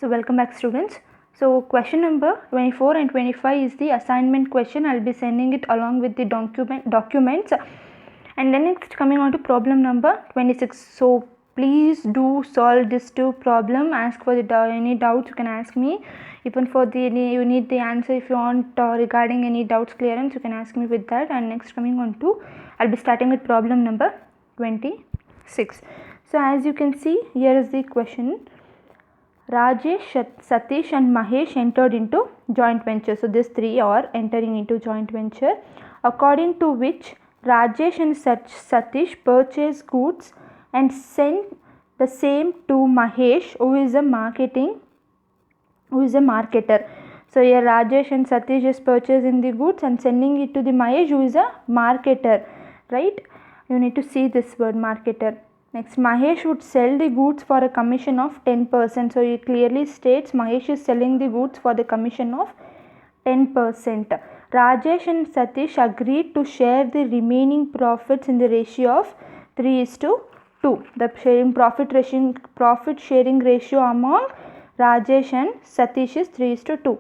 So welcome back students. So question number 24 and 25 is the assignment question. I'll be sending it along with the documents. And then next coming on to problem number 26. So please do solve this two problem. Ask for any doubts you can ask me. Even for the you need the answer if you want regarding any doubts clearance you can ask me with that. And next coming on to I'll be starting with problem number 26. So as you can see, here is the question. Rajesh, Satish and Mahesh entered into joint venture. So these three are entering into joint venture, according to which Rajesh and Satish purchase goods and send the same to Mahesh, who is a marketer. So here Rajesh and Satish is purchasing the goods and sending it to the Mahesh, who is a marketer, right? You need to see this word, marketer. Next, Mahesh would sell the goods for a commission of 10%. So it clearly states Mahesh is selling the goods for the commission of 10%. Rajesh and Satish agreed to share the remaining profits in the ratio of 3:2. The profit sharing ratio among Rajesh and Satish is 3:2.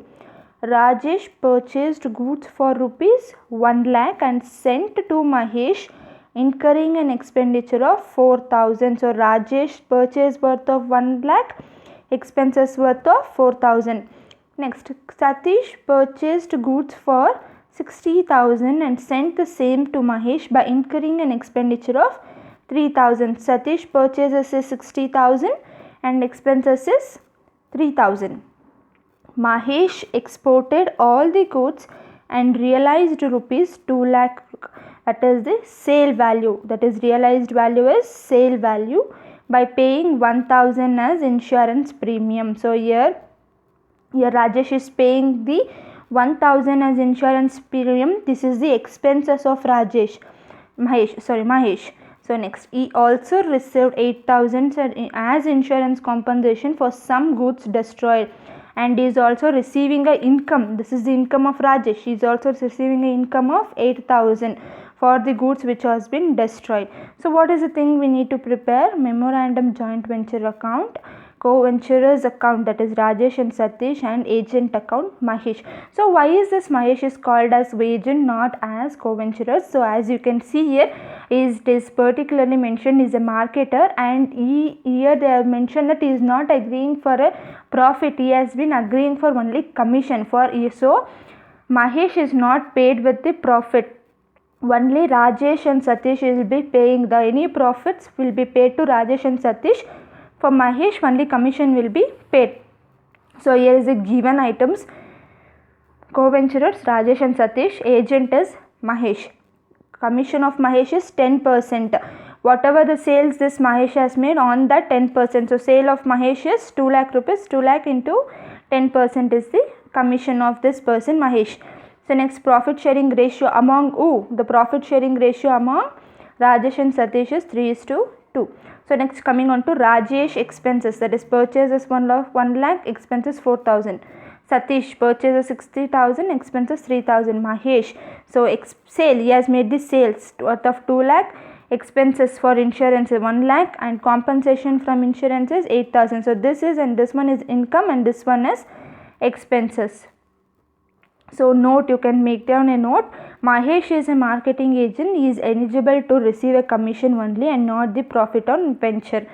Rajesh purchased goods for rupees 1 lakh and sent to Mahesh, incurring an expenditure of 4,000. So Rajesh purchase worth of 1 lakh, expenses worth of 4,000. Next, Satish purchased goods for 60,000 and sent the same to Mahesh by incurring an expenditure of 3,000. Satish purchases is 60,000 and expenses is 3,000. Mahesh exported all the goods and realized rupees 2 lakh. That is the sale value. That is realized value is sale value by paying 1,000 as insurance premium. So here Rajesh is paying the 1,000 as insurance premium. This is the expenses of Mahesh. So next, he also received 8,000 as insurance compensation for some goods destroyed, and is also receiving a income. This is the income of Rajesh. He is also receiving an income of 8,000 for the goods which has been destroyed. So what is the thing we need to prepare? Memorandum joint venture account, co-venturers account, that is Rajesh and Satish, and agent account Mahesh. So why is this Mahesh is called as agent, not as co-venturers? So as you can see here, it is particularly mentioned is a marketer, and here they have mentioned that he is not agreeing for a profit. He has been agreeing for only commission. So Mahesh is not paid with the profit. Only Rajesh and Satish will be paying. Any profits will be paid to Rajesh and Satish. For Mahesh, only commission will be paid. So here is the given items. Co-venturers Rajesh and Satish. Agent is Mahesh. Commission of Mahesh is 10%. Whatever the sales this Mahesh has made, on that 10%. So sale of Mahesh is 2 lakh rupees. 2 lakh into 10% is the commission of this person Mahesh. So next, profit sharing ratio among who? The profit sharing ratio among Rajesh and Satish is 3:2. So next, coming on to Rajesh expenses, that is purchases 1 lakh, expenses 4,000. Satish purchases 60,000, expenses 3,000. Mahesh, so sale, he has made the sales worth of 2 lakh, expenses for insurance is 1 lakh, and compensation from insurance is 8,000. So this is, and this one is income, and this one is expenses. So note, you can make down a note. Mahesh is a marketing agent. He is eligible to receive a commission only and not the profit on venture.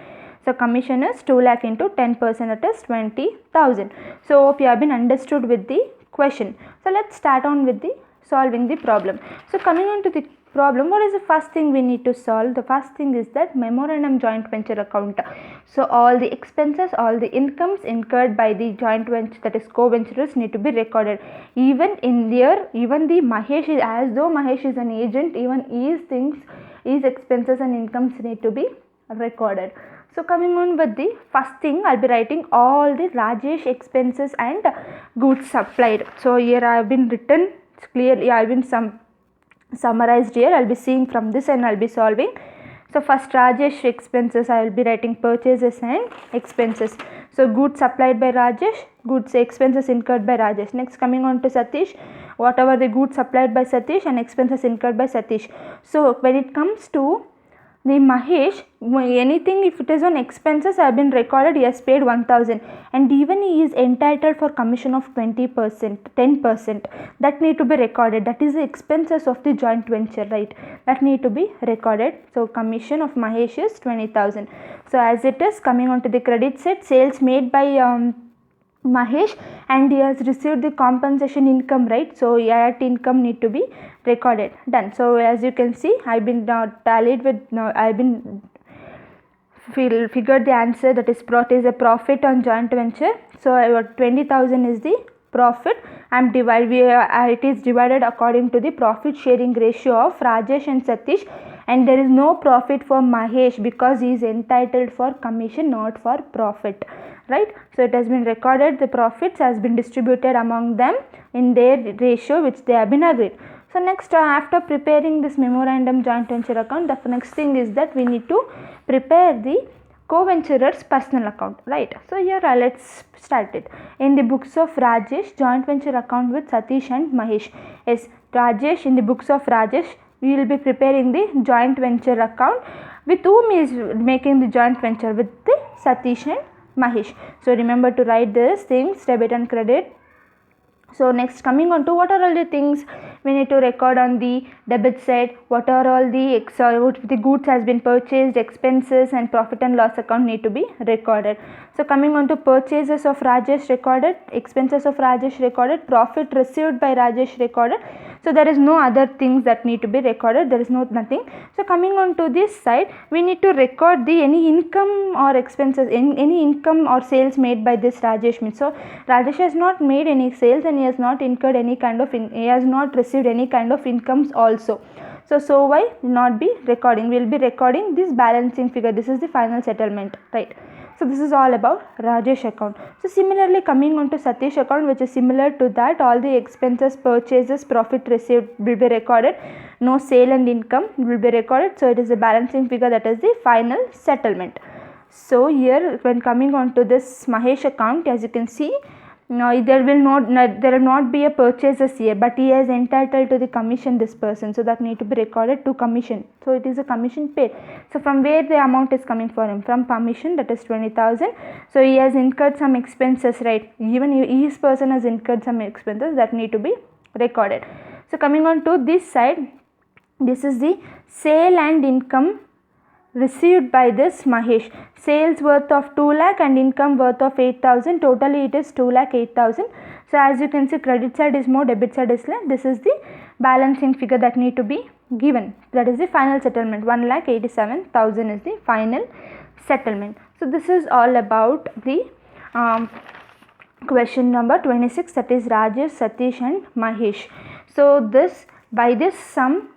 So commission is 2 lakh into 10%, that is 20,000. So hope you have been understood with the question. So let's start on with the solving the problem. So coming on to the problem, what is the first thing we need to solve? The first thing is that memorandum joint venture account. So all the expenses, all the incomes incurred by the joint venture, that is co-venturers, need to be recorded. Even in there, even the Mahesh is, as though Mahesh is an agent, even his expenses and incomes need to be recorded. So coming on with the first thing, I'll be writing all the Rajesh expenses and goods supplied. So here I have been written clearly, I have been summarized here. I'll be seeing from this and I'll be solving. So first, Rajesh expenses, I will be writing purchases and expenses. So goods supplied by Rajesh, goods expenses incurred by Rajesh. Next, coming on to Satish, whatever the goods supplied by Satish and expenses incurred by Satish. So when it comes to the Mahesh, anything if it is on expenses have been recorded, he has paid 1000, and even he is entitled for commission of 20%, 10%, that need to be recorded. That is the expenses of the joint venture, right? That need to be recorded. So commission of Mahesh is 20,000. So as it is coming on to the credit side, sales made by Mahesh, and he has received the compensation income, right? So that income need to be recorded. Done. So as you can see, I've been tallied with I've been figured the answer, that is a profit on joint venture. So 20,000 is the profit. It is divided according to the profit sharing ratio of Rajesh and Satish, and there is no profit for Mahesh because he is entitled for commission, not for profit, right? So it has been recorded, the profits has been distributed among them in their ratio which they have been agreed. So next, after preparing this memorandum joint venture account, the next thing is that we need to prepare the co-venturer's personal account, right? So here let's start it. In the books of Rajesh, joint venture account with Satish and Mahesh. Yes, Rajesh, in the books of Rajesh, we will be preparing the joint venture account. With whom is making the joint venture? With the Satish and Mahesh. So remember to write these things, debit and credit. So next, coming on to what are all the things we need to record on the debit side, what are all the goods has been purchased, expenses and profit and loss account need to be recorded. So coming on to purchases of Rajesh recorded, expenses of Rajesh recorded, profit received by Rajesh recorded. So there is no other things that need to be recorded, there is nothing. So coming on to this side, we need to record the any income or expenses, any income or sales made by this Rajesh. So Rajesh has not made any sales and he has not incurred any kind of he has not received any kind of incomes also. So why not be recording? We will be recording this balancing figure. This is the final settlement, right? So this is all about Rajesh account. So similarly, coming on to Satish account, which is similar to that, all the expenses, purchases, profit received will be recorded. No sale and income will be recorded. So it is a balancing figure, that is the final settlement. So here, when coming on to this Mahesh account, as you can see, there will not be a purchases here, but he is entitled to the commission, this person, so that need to be recorded to commission. So it is a commission paid. So from where the amount is coming for him? From commission, that is 20,000. So he has incurred some expenses, right? Even each person has incurred some expenses that need to be recorded. So coming on to this side, this is the sale and income received by this Mahesh. Sales worth of 2 lakh and income worth of 8,000. Totally it is 2 lakh 8,000. So as you can see, credit side is more, debit side is less. This is the balancing figure that need to be given. That is the final settlement. 1 lakh 87,000 is the final settlement. So this is all about the question number 26, that is Rajesh, Satish and Mahesh. So by this sum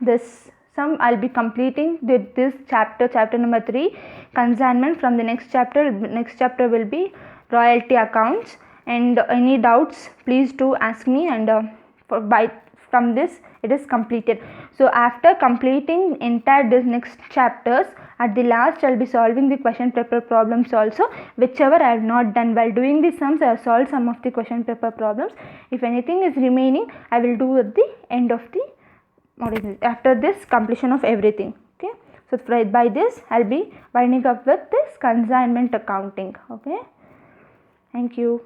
I'll be completing this chapter number 3, consignment. From the next chapter will be royalty accounts, and any doubts please do ask me, and from this it is completed. So after completing entire this next chapters, at the last I'll be solving the question paper problems also, whichever I have not done. While doing the sums, I have solved some of the question paper problems. If anything is remaining, I will do at the end of the after this completion of everything. Okay, so by this I'll be winding up with this consignment accounting. Okay, thank you.